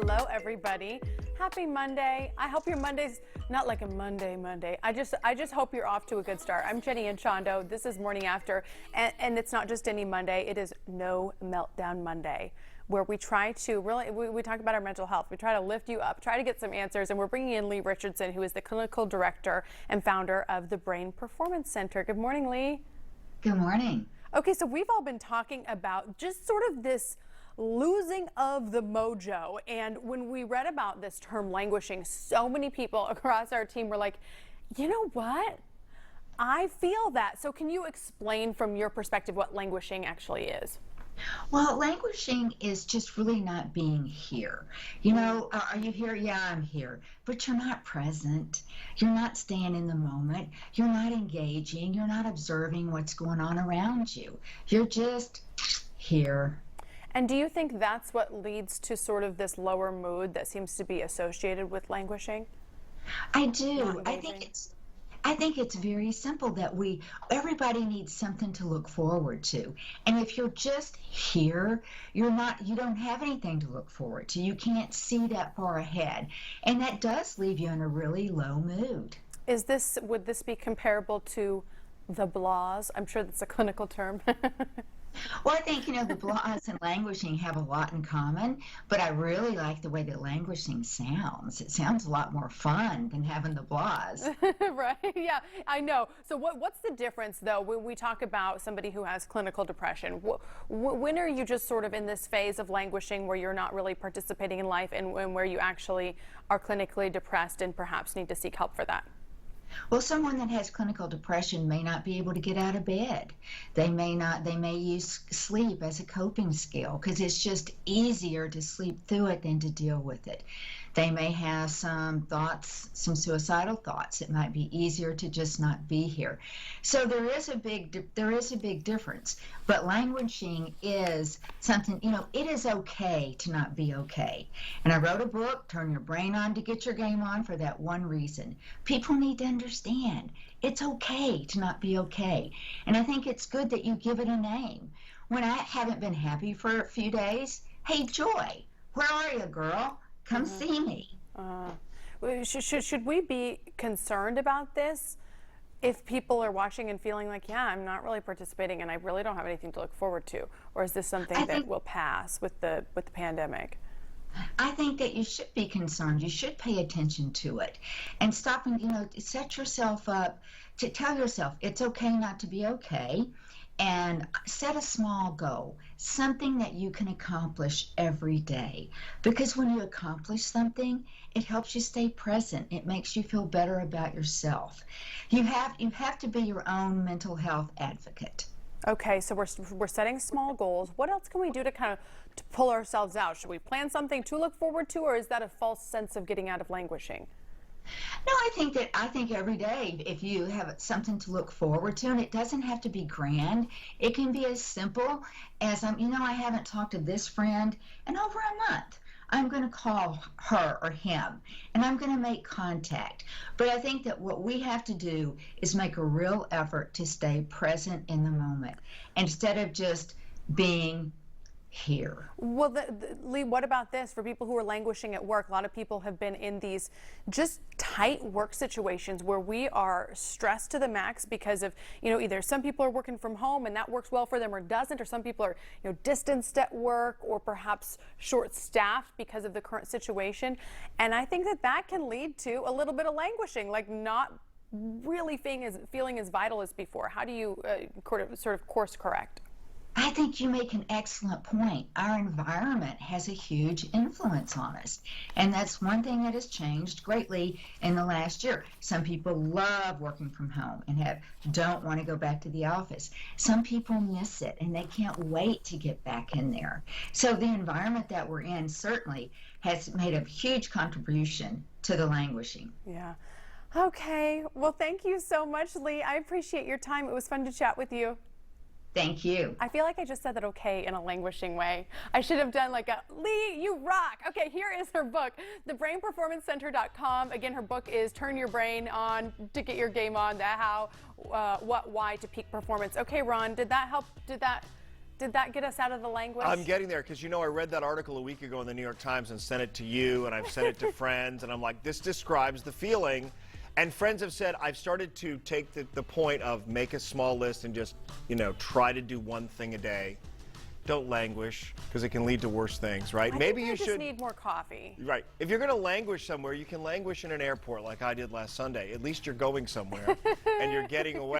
Hello, everybody. Happy Monday. I hope your Monday's not like a Monday. I just hope you're off to a good start. I'm Jenny and Chondo. This is Morning After, and it's not just any Monday. It is No Meltdown Monday, where we try to really, we talk about our mental health. We try to lift you up, try to get some answers, and we're bringing in Leigh Richardson, who is the clinical director and founder of the Brain Performance Center. Good morning, Leigh. Good morning. Okay, so we've all been talking about just sort of this losing of the mojo. And when we read about this term languishing, so many people across our team were like, you know what? I feel that. So can you explain from your perspective what languishing actually is? Well, languishing is just really not being here. You know, are you here? Yeah, I'm here. But you're not present. You're not staying in the moment. You're not engaging. You're not observing what's going on around you. You're just here. And do you think that's what leads to sort of this lower mood that seems to be associated with languishing? I do. I think it's very simple that everybody needs something to look forward to. And if you're just here, you don't have anything to look forward to. You can't see that far ahead. And that does leave you in a really low mood. Would this be comparable to the blahs? I'm sure that's a clinical term. Well, I think, the blahs and languishing have a lot in common, but I really like the way that languishing sounds. It sounds a lot more fun than having the blahs. Right, yeah, I know. So what's the difference, though, when we talk about somebody who has clinical depression? When are you just sort of in this phase of languishing where you're not really participating in life and where you actually are clinically depressed and perhaps need to seek help for that? Well, someone that has clinical depression may not be able to get out of bed. They may use sleep as a coping skill because it's just easier to sleep through it than to deal with it. They may have some thoughts, some suicidal thoughts. It might be easier to just not be here. So there is a big difference. But languishing is something, it is okay to not be okay. And I wrote a book, Turn Your Brain On to Get Your Game On, for that one reason. People need to understand it's okay to not be okay. And I think it's good that you give it a name. When I haven't been happy for a few days, hey, Joy, where are you, girl? Come see me. Should we be concerned about this if people are watching and feeling like, yeah, I'm not really participating and I really don't have anything to look forward to? Or is this something that will pass with the pandemic? I think that you should be concerned. You should pay attention to it and stop and, set yourself up to tell yourself it's okay not to be okay. And set a small goal, something that you can accomplish every day. Because when you accomplish something, it helps you stay present. It makes you feel better about yourself. You have to be your own mental health advocate. Okay, so we're setting small goals. What else can we do to kind of to pull ourselves out? Should we plan something to look forward to, or is that a false sense of getting out of languishing? No, I think every day, if you have something to look forward to, and it doesn't have to be grand, it can be as simple as I haven't talked to this friend in over a month. I'm going to call her or him, and I'm going to make contact. But I think that what we have to do is make a real effort to stay present in the moment instead of just being here. Well, Leigh, what about this for people who are languishing at work? A lot of people have been in these just tight work situations where we are stressed to the max because of, either some people are working from home and that works well for them or doesn't, or some people are, distanced at work or perhaps short-staffed because of the current situation. And I think that can lead to a little bit of languishing, like not really feeling as vital as before. How do you sort of course correct? I think you make an excellent point. Our environment has a huge influence on us. And that's one thing that has changed greatly in the last year. Some people love working from home and don't want to go back to the office. Some people miss it and they can't wait to get back in there. So the environment that we're in certainly has made a huge contribution to the languishing. Yeah. Okay. Well, thank you so much, Leigh. I appreciate your time. It was fun to chat with you. Thank you. I feel like I just said that okay in a languishing way. I should have done like a, Leigh, you rock. Okay, here is her book, thebrainperformancecenter.com. Again, her book is Turn Your Brain On to Get Your Game On, the how, what, why to peak performance. Okay, Ron, did that help? Did that Did that get us out of the language? I'm getting there because, you know, I read that article a week ago in the New York Times and sent it to you, and I've sent it to friends, and I'm like, this describes the feeling. And friends have said, I've started to take the point of make a small list and just, you know, try to do one thing a day. Don't languish, because it can lead to worse things, right? Maybe you just need more coffee. Right. If you're going to languish somewhere, you can languish in an airport like I did last Sunday. At least you're going somewhere and you're getting away.